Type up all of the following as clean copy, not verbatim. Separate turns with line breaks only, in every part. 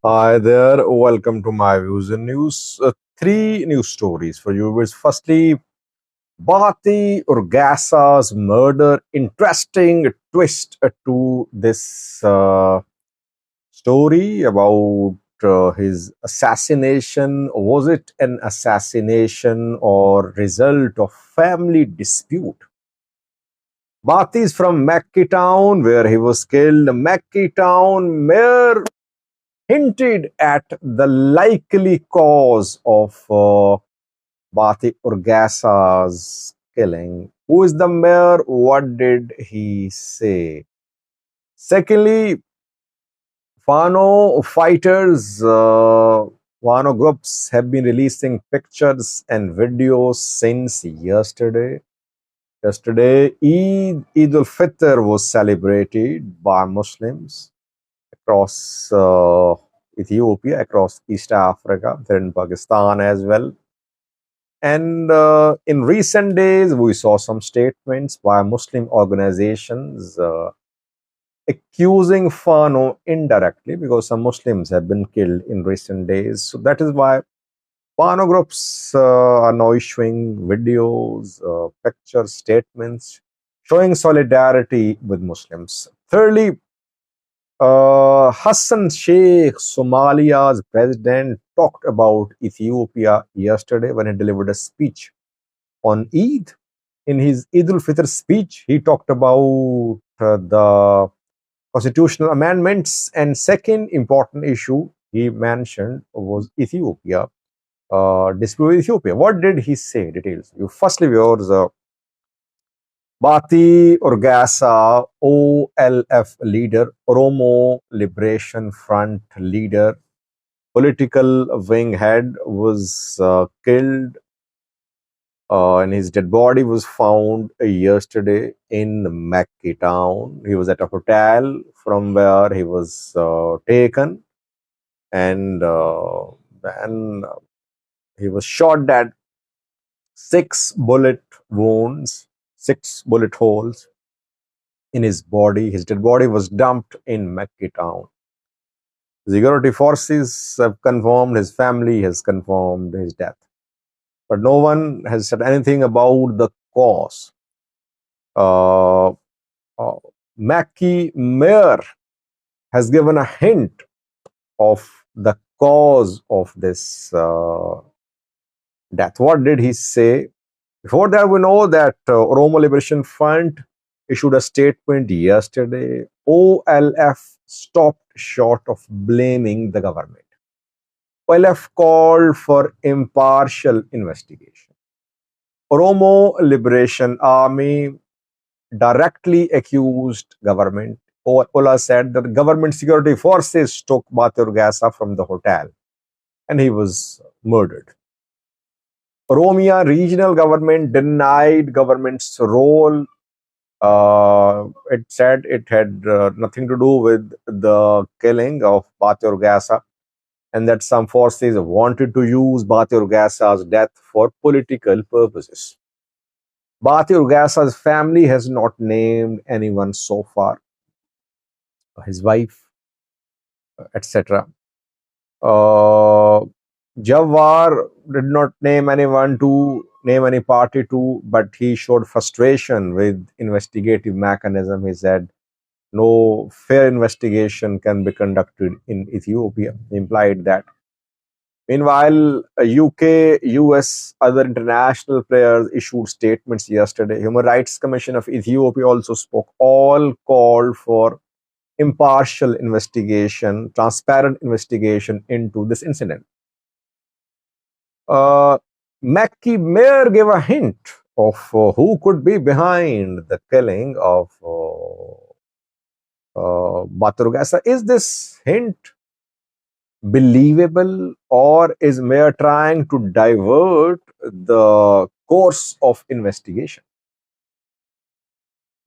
Hi there, welcome to my views and news. Three news stories for you. Firstly, Battee Urgeessaa's murder. Interesting twist to this story about his assassination. Was it an assassination or result of family dispute? Battee is from Mackay Town, where he was killed. Mackay Town mayor hinted at the likely cause of Battee Urgeessaa's killing. Who is the mayor? What did he say? Secondly, Fano Fighters, Fano Groups have been releasing pictures and videos since yesterday. Yesterday, Eid al-Fitr was celebrated by Muslims across Ethiopia, across East Africa, there in Pakistan as well. And in recent days, we saw some statements by Muslim organizations accusing Fano indirectly because some Muslims have been killed in recent days. So that is why Fano groups are now issuing videos, pictures, statements showing solidarity with Muslims. Thirdly, Hassan Sheikh, Somalia's president, talked about Ethiopia yesterday when he delivered a speech on Eid. In his Eid al-Fitr speech, he talked about the constitutional amendments, and second important issue he mentioned was Ethiopia, dispute with Ethiopia. What did he say? Details. You firstly, viewers, Battee Urgeessaa, OLF leader, Oromo Liberation Front leader, political wing head, was killed, and his dead body was found yesterday in Mackay town. He was at a hotel from where he was taken, and then he was shot at six bullet wounds, six bullet holes in his body. His dead body was dumped in Mackay town. Security forces have confirmed, his family has confirmed his death. But no one has said anything about the cause. Uh, uh, Mackay mayor has given a hint of the cause of this death. What did he say? Before that, we know that Oromo Liberation Front issued a statement yesterday. OLF stopped short of blaming the government. OLF called for impartial investigation. Oromo Liberation Army directly accused government. Ola said that government security forces took Battee Urgeessaa from the hotel and he was murdered. Oromia regional government denied government's role. It said it had nothing to do with the killing of Battee Urgeessaa and that some forces wanted to use Battee Urgeessaa's death for political purposes. Battee Urgeessaa's family has not named anyone so far, his wife, etc. Uh, Jawar did not name anyone to name any party to, but he showed frustration with investigative mechanism. He said no fair investigation can be conducted in Ethiopia. He implied that. Meanwhile, UK, US, other international players issued statements yesterday. Human Rights Commission of Ethiopia also spoke. All called for impartial investigation, transparent investigation into this incident. Uh, Mackay mayor gave a hint of who could be behind the killing of Battee Urgeessaa. Is this hint believable, or is mayor trying to divert the course of investigation?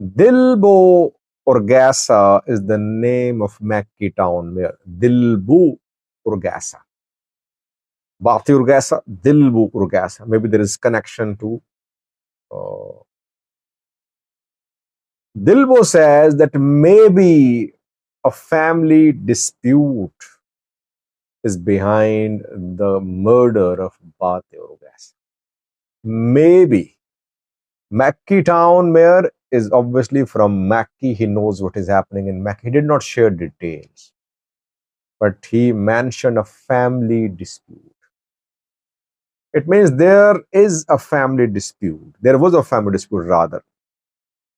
Dilbo Urgeessaa is the name of Mackay town mayor. Dilbo Urgeessaa. Battee Urgeessaa, Dilbo Urgeessaa. Maybe there is connection to. Uh, Dilbo says that maybe a family dispute is behind the murder of Battee Urgeessaa. Maybe Mackay town mayor is obviously from Mackay. He knows what is happening in Mackay. He did not share details, but he mentioned a family dispute. It means there is a family dispute. There was a family dispute rather.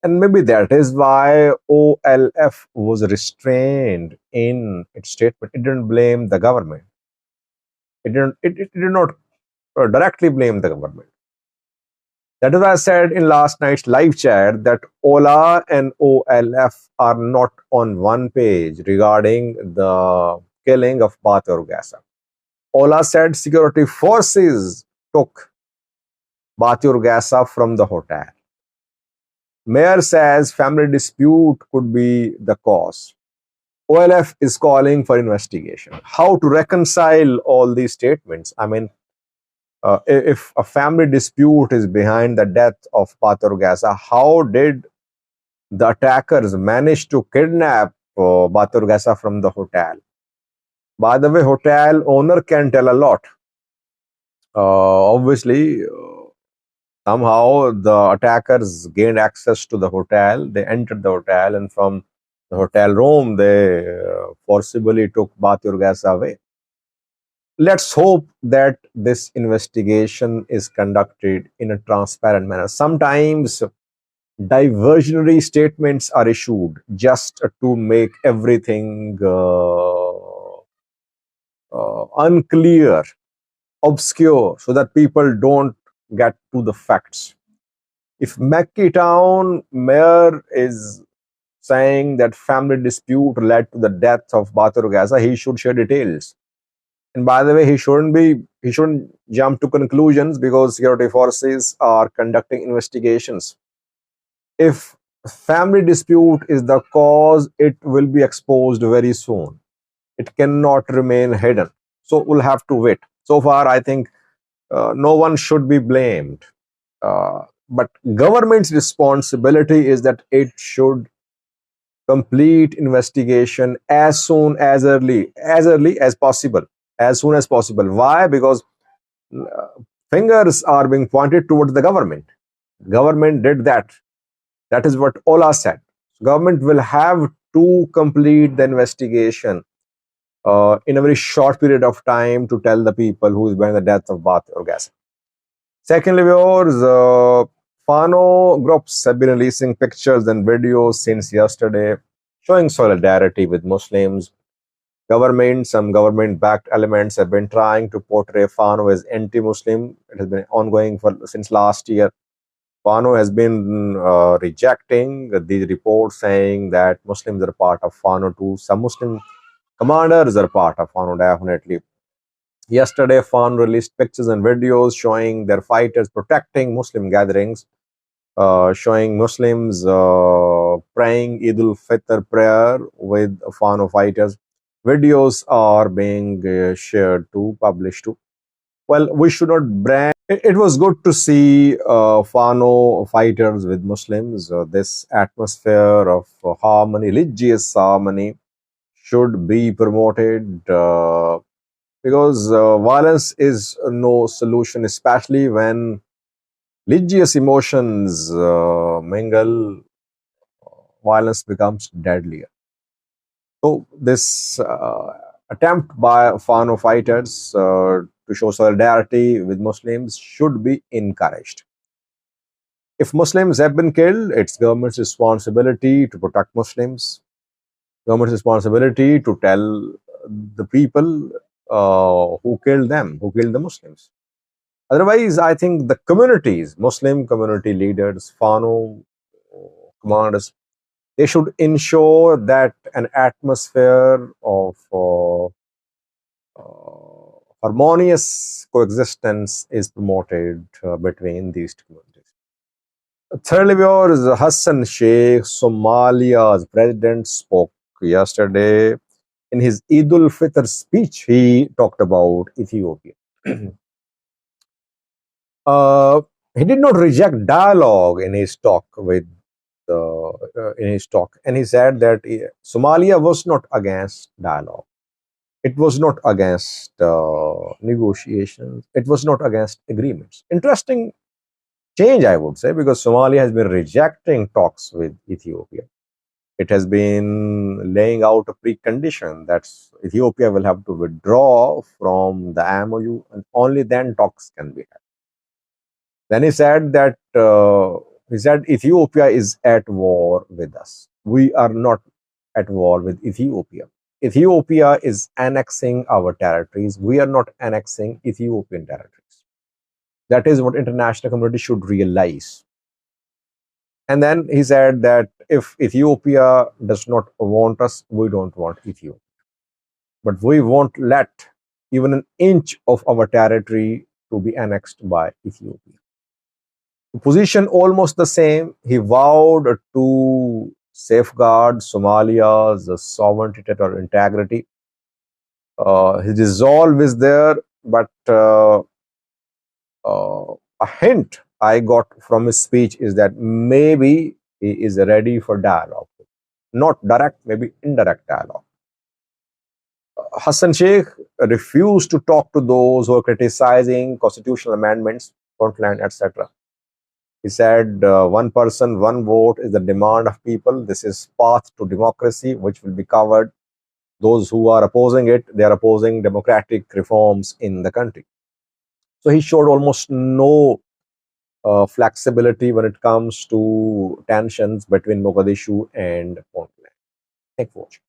And maybe that is why OLF was restrained in its statement. It didn't blame the government. It did not directly blame the government. That is why I said in last night's live chat that Ola and OLF are not on one page regarding the killing of Battee Urgeessaa. Ola said security forces took Battee Urgeessaa from the hotel. Mayor says family dispute could be the cause. OLF is calling for investigation. How to reconcile all these statements? I mean, if a family dispute is behind the death of Battee Urgeessaa, how did the attackers manage to kidnap Battee Urgeessaa from the hotel? By the way, hotel owner can tell a lot. Obviously, somehow the attackers gained access to the hotel. They entered the hotel, and from the hotel room, they forcibly took Battee Urgeessaa away. Let's hope that this investigation is conducted in a transparent manner. Sometimes diversionary statements are issued just to make everything unclear, obscure, so that people don't get to the facts. If Mackay town mayor is saying that family dispute led to the death of Battee Urgeessaa, he should share details. And by the way, he shouldn't jump to conclusions because security forces are conducting investigations. If family dispute is the cause, it will be exposed very soon. It cannot remain hidden. So we'll have to wait. So far, I think no one should be blamed. But government's responsibility is that it should complete investigation as soon as early as possible. As soon as possible. Why? Because fingers are being pointed towards the government. Government did that. That is what Ola said. Government will have to complete the investigation in a very short period of time to tell the people who is behind the death of Battee Urgeessaa. Secondly, viewers, Fano Groups have been releasing pictures and videos since yesterday showing solidarity with Muslims. Some government-backed elements have been trying to portray Fano as anti-Muslim. It has been ongoing since last year. Fano has been rejecting these reports, saying that Muslims are part of Fano too. Some Muslim commanders are part of Fano, definitely. Yesterday, Fano released pictures and videos showing their fighters protecting Muslim gatherings, showing Muslims praying Eid al-Fitr prayer with Fano fighters. Videos are being shared to, published to. Well, we should not brand. It was good to see Fano fighters with Muslims. This atmosphere of harmony, religious harmony, should be promoted because violence is no solution, especially when religious emotions mingle. Violence becomes deadlier. So this attempt by Fano fighters to show solidarity with Muslims should be encouraged. If Muslims have been killed, it's government's responsibility to protect Muslims. Government's responsibility to tell the people who killed them, who killed the Muslims. Otherwise, I think the communities, Muslim community leaders, Fano commanders, they should ensure that an atmosphere of harmonious coexistence is promoted between these two communities. Thirdly, Hassan Sheikh, Somalia's president, spoke yesterday. In his Eid al-Fitr speech, he talked about Ethiopia. He did not reject dialogue in his talk and he said that Somalia was not against dialogue. It was not against negotiations. It was not against agreements. Interesting change, I would say, because Somalia has been rejecting talks with Ethiopia. It has been laying out a precondition that Ethiopia will have to withdraw from the MOU, and only then talks can be had. Then he said Ethiopia is at war with us. We are not at war with Ethiopia. Ethiopia is annexing our territories. We are not annexing Ethiopian territories. That is what international community should realize. And then he said that if Ethiopia does not want us, we don't want Ethiopia. But we won't let even an inch of our territory to be annexed by Ethiopia. Position almost the same. He vowed to safeguard Somalia's sovereignty or integrity. His resolve is there, but a hint I got from his speech is that maybe he is ready for dialogue. Not direct, maybe indirect dialogue. Hassan Sheikh refused to talk to those who are criticizing constitutional amendments, Puntland, etc. He said, one person, one vote is the demand of people. This is path to democracy, which will be covered. Those who are opposing it, they are opposing democratic reforms in the country. So he showed almost no flexibility when it comes to tensions between Mogadishu and Puntland. Thank you for watching.